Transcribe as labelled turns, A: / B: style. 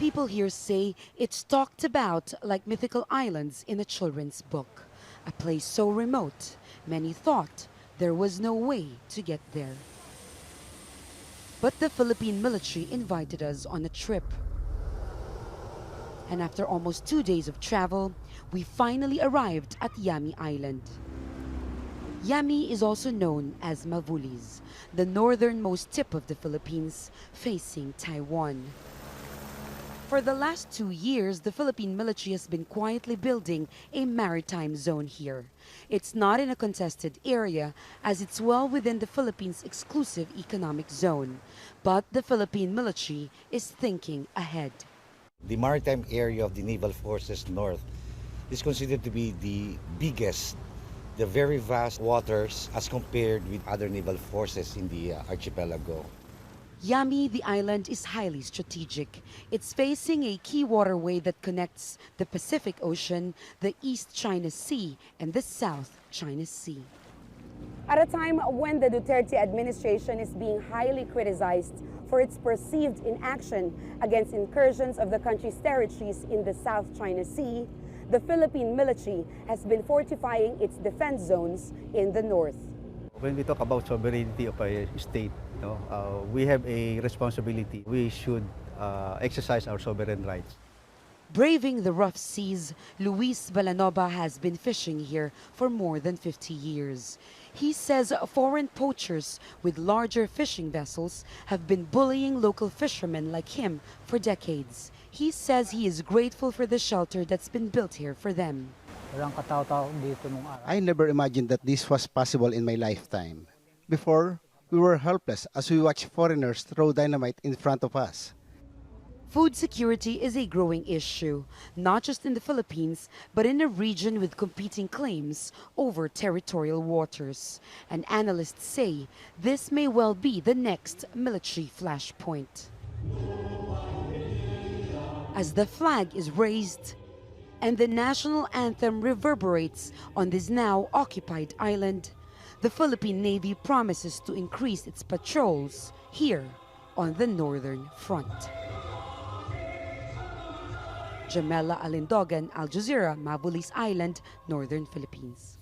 A: People here say it's talked about like mythical islands in a children's book. A place so remote, many thought there was no way to get there. But the Philippine military invited us on a trip. And after almost 2 days of travel, we finally arrived at Yami Island. Yami is also known as Mavulis, the northernmost tip of the Philippines, facing Taiwan. For the last 2 years, the Philippine military has been quietly building a maritime zone here. It's not in a contested area, as it's well within the Philippines' exclusive economic zone. But the Philippine military is thinking ahead.
B: The maritime area of the Naval Forces North is considered to be the biggest, the very vast waters as compared with other naval forces in the archipelago.
A: Yami, the island, is highly strategic. It's facing a key waterway that connects the Pacific Ocean, the East China Sea, and the South China Sea.
C: At a time when the Duterte administration is being highly criticized for its perceived inaction against incursions of the country's territories in the South China Sea, the Philippine military has been fortifying its defense zones in the north.
D: When we talk about sovereignty of a state, we have a responsibility. We should exercise our sovereign rights.
A: Braving the rough seas, Luis Balanoba has been fishing here for more than 50 years. He says foreign poachers with larger fishing vessels have been bullying local fishermen like him for decades. He says he is grateful for the shelter that's been built here for them.
E: I never imagined that this was possible in my lifetime. Before, we were helpless as we watched foreigners throw dynamite in front of us.
A: Food security is a growing issue, not just in the Philippines, but in a region with competing claims over territorial waters. And analysts say this may well be the next military flashpoint. As the flag is raised and the national anthem reverberates on this now occupied island, the Philippine Navy promises to increase its patrols here on the northern front. Jamela Alindogan, Al Jazeera, Mavulis Island, Northern Philippines.